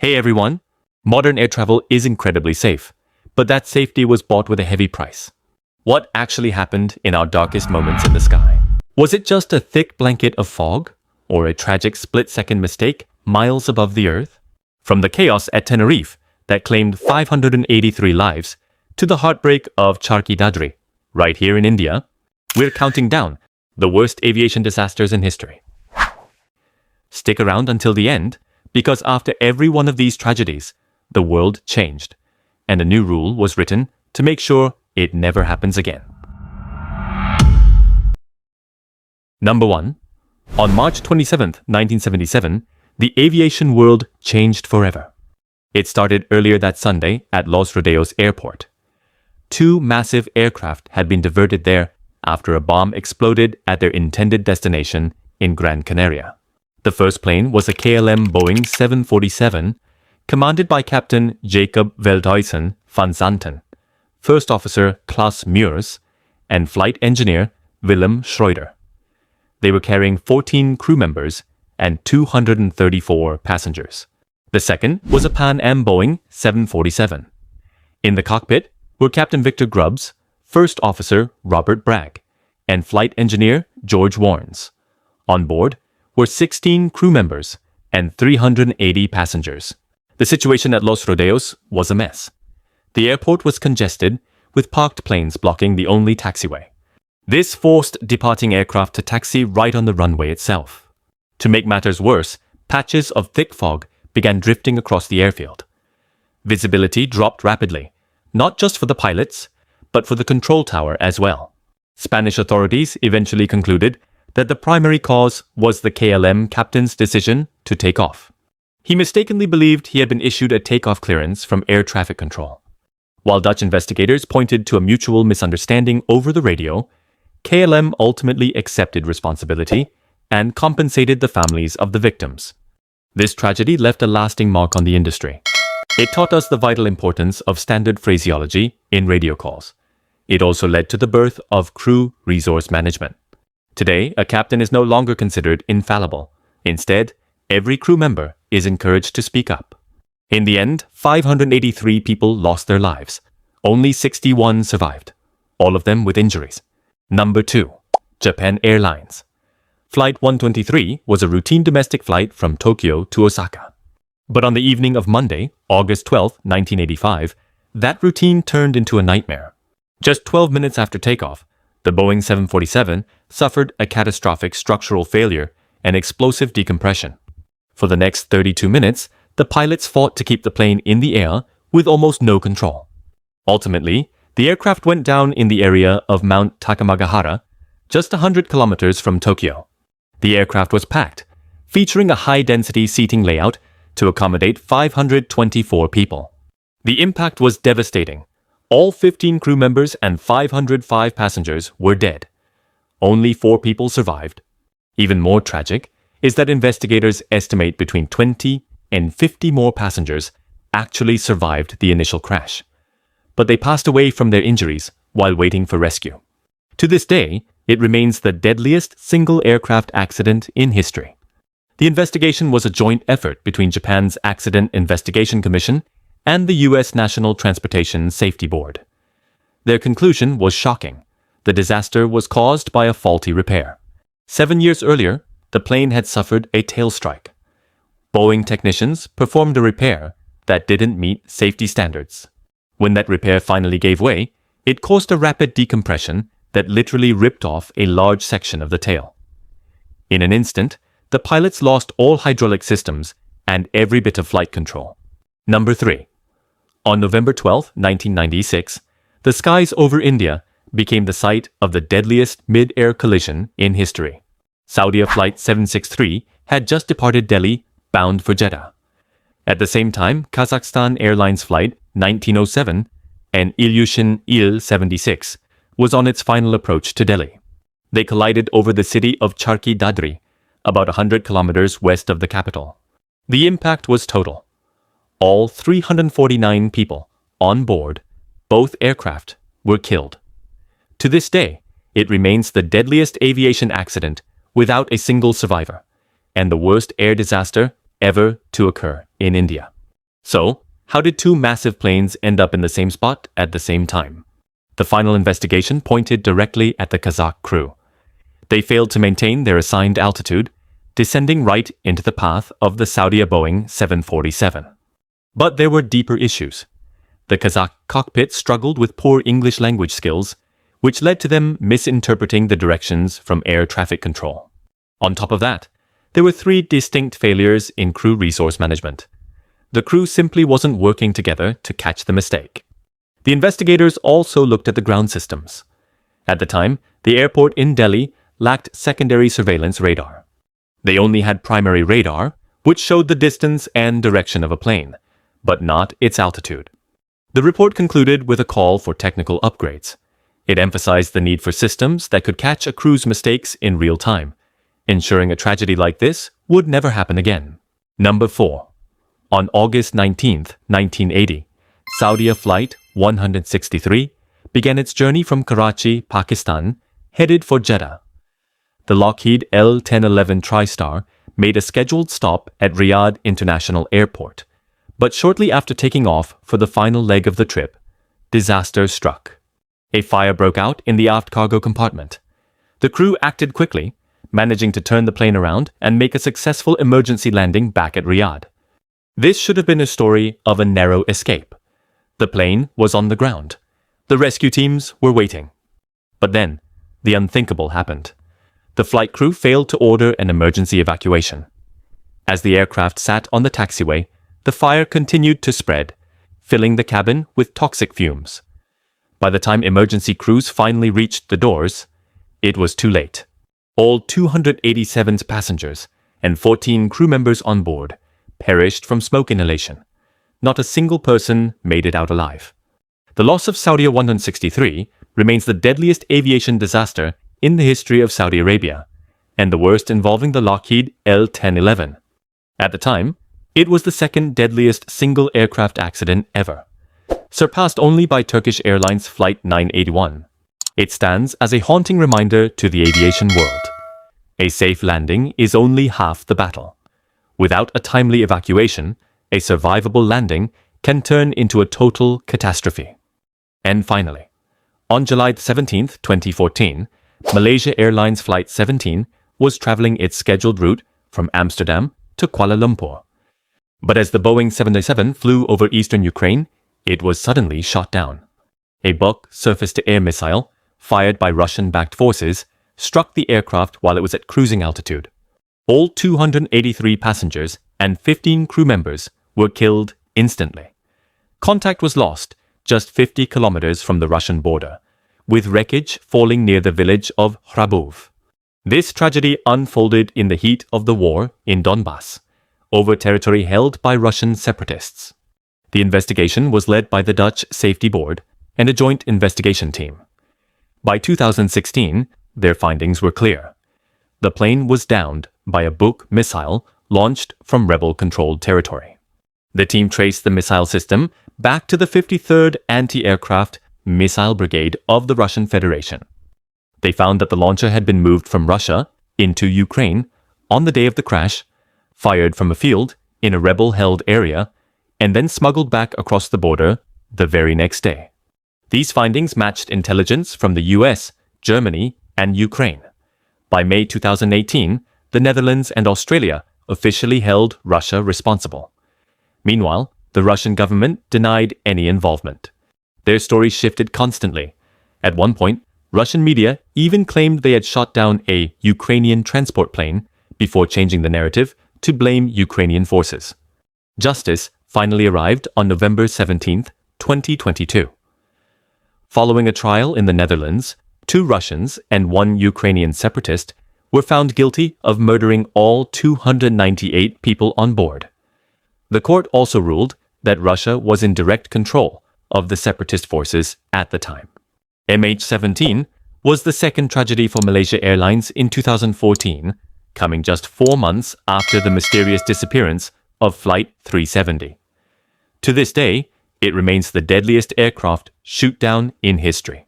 Hey everyone! Modern air travel is incredibly safe, but that safety was bought with a heavy price. What actually happened in our darkest moments in the sky? Was it just a thick blanket of fog, or a tragic split-second mistake miles above the Earth? From the chaos at Tenerife that claimed 583 lives, to the heartbreak of Charkhi Dadri, right here in India, we're counting down the worst aviation disasters in history. Stick around until the end, because after every one of these tragedies, the world changed, and a new rule was written to make sure it never happens again. Number 1. On March 27, 1977, the aviation world changed forever. It started earlier that Sunday at Los Rodeos Airport. 2 massive aircraft had been diverted there after a bomb exploded at their intended destination in Gran Canaria. The first plane was a KLM Boeing 747, commanded by Captain Jacob Veldhuisen van Zanten, First Officer Klaus Meurs, and Flight Engineer Willem Schreuder. They were carrying 14 crew members and 234 passengers. The second was a Pan Am Boeing 747. In the cockpit were Captain Victor Grubbs, First Officer Robert Bragg, and Flight Engineer George Warnes. On board were 16 crew members and 380 passengers. The situation at Los Rodeos was a mess. The airport was congested, with parked planes blocking the only taxiway. This forced departing aircraft to taxi right on the runway itself. To make matters worse, patches of thick fog began drifting across the airfield. Visibility dropped rapidly, not just for the pilots, but for the control tower as well. Spanish authorities eventually concluded that the primary cause was the KLM captain's decision to take off. He mistakenly believed he had been issued a takeoff clearance from air traffic control. While Dutch investigators pointed to a mutual misunderstanding over the radio, KLM ultimately accepted responsibility and compensated the families of the victims. This tragedy left a lasting mark on the industry. It taught us the vital importance of standard phraseology in radio calls. It also led to the birth of crew resource management. Today, a captain is no longer considered infallible. Instead, every crew member is encouraged to speak up. In the end, 583 people lost their lives. Only 61 survived, all of them with injuries. Number 2. Japan Airlines. Flight 123 was a routine domestic flight from Tokyo to Osaka. But on the evening of Monday, August 12, 1985, that routine turned into a nightmare. Just 12 minutes after takeoff, the Boeing 747 suffered a catastrophic structural failure and explosive decompression. For the next 32 minutes, the pilots fought to keep the plane in the air with almost no control. Ultimately, the aircraft went down in the area of Mount Takamagahara, just 100 kilometers from Tokyo. The aircraft was packed, featuring a high-density seating layout to accommodate 524 people. The impact was devastating. All 15 crew members and 505 passengers were dead. Only 4 people survived. Even more tragic is that investigators estimate between 20 and 50 more passengers actually survived the initial crash. But they passed away from their injuries while waiting for rescue. To this day, it remains the deadliest single aircraft accident in history. The investigation was a joint effort between Japan's Accident Investigation Commission and the U.S. National Transportation Safety Board. Their conclusion was shocking. The disaster was caused by a faulty repair. 7 years earlier, the plane had suffered a tail strike. Boeing technicians performed a repair that didn't meet safety standards. When that repair finally gave way, it caused a rapid decompression that literally ripped off a large section of the tail. In an instant, the pilots lost all hydraulic systems and every bit of flight control. Number 3. On November 12, 1996, the skies over India became the site of the deadliest mid-air collision in history. Saudia Flight 763 had just departed Delhi, bound for Jeddah. At the same time, Kazakhstan Airlines Flight 1907 and Ilyushin Il-76 was on its final approach to Delhi. They collided over the city of Charkhi Dadri, about 100 kilometers west of the capital. The impact was total. All 349 people on board both aircraft were killed. To this day, it remains the deadliest aviation accident without a single survivor, and the worst air disaster ever to occur in India. So, how did two massive planes end up in the same spot at the same time? The final investigation pointed directly at the Kazakh crew. They failed to maintain their assigned altitude, descending right into the path of the Saudia Boeing 747. But there were deeper issues. The Kazakh cockpit struggled with poor English language skills, which led to them misinterpreting the directions from air traffic control. On top of that, there were three distinct failures in crew resource management. The crew simply wasn't working together to catch the mistake. The investigators also looked at the ground systems. At the time, the airport in Delhi lacked secondary surveillance radar. They only had primary radar, which showed the distance and direction of a plane, but not its altitude. The report concluded with a call for technical upgrades. It emphasized the need for systems that could catch a crew's mistakes in real time, ensuring a tragedy like this would never happen again. Number 4. On August 19, 1980, Saudia Flight 163 began its journey from Karachi, Pakistan, headed for Jeddah. The Lockheed L-1011 TriStar made a scheduled stop at Riyadh International Airport, but shortly after taking off for the final leg of the trip, disaster struck. A fire broke out in the aft cargo compartment. The crew acted quickly, managing to turn the plane around and make a successful emergency landing back at Riyadh. This should have been a story of a narrow escape. The plane was on the ground. The rescue teams were waiting. But then, the unthinkable happened. The flight crew failed to order an emergency evacuation. As the aircraft sat on the taxiway, the fire continued to spread, filling the cabin with toxic fumes. By the time emergency crews finally reached the doors, it was too late. All 287 passengers and 14 crew members on board perished from smoke inhalation. Not a single person made it out alive. The loss of Saudia 163 remains the deadliest aviation disaster in the history of Saudi Arabia, and the worst involving the Lockheed L-1011. At the time, it was the second deadliest single aircraft accident ever, surpassed only by Turkish Airlines Flight 981. It stands as a haunting reminder to the aviation world. A safe landing is only half the battle. Without a timely evacuation, a survivable landing can turn into a total catastrophe. And finally, on July 17, 2014, Malaysia Airlines Flight 17 was traveling its scheduled route from Amsterdam to Kuala Lumpur. But as the Boeing 787 flew over eastern Ukraine, it was suddenly shot down. A Buk surface-to-air missile, fired by Russian-backed forces, struck the aircraft while it was at cruising altitude. All 283 passengers and 15 crew members were killed instantly. Contact was lost just 50 kilometers from the Russian border, with wreckage falling near the village of Hrabov. This tragedy unfolded in the heat of the war in Donbass, over territory held by Russian separatists. The investigation was led by the Dutch Safety Board and a joint investigation team. By 2016, their findings were clear. The plane was downed by a Buk missile launched from rebel-controlled territory. The team traced the missile system back to the 53rd Anti-Aircraft Missile Brigade of the Russian Federation. They found that the launcher had been moved from Russia into Ukraine on the day of the crash, fired from a field in a rebel-held area, and then smuggled back across the border the very next day. These findings matched intelligence from the US, Germany, and Ukraine. By May 2018, the Netherlands and Australia officially held Russia responsible. Meanwhile, the Russian government denied any involvement. Their story shifted constantly. At one point, Russian media even claimed they had shot down a Ukrainian transport plane before changing the narrative to blame Ukrainian forces. Justice finally arrived on November 17, 2022. Following a trial in the Netherlands, 2 Russians and 1 Ukrainian separatist were found guilty of murdering all 298 people on board. The court also ruled that Russia was in direct control of the separatist forces at the time. MH17 was the second tragedy for Malaysia Airlines in 2014, coming just 4 months after the mysterious disappearance of Flight 370. To this day, it remains the deadliest aircraft shoot-down in history.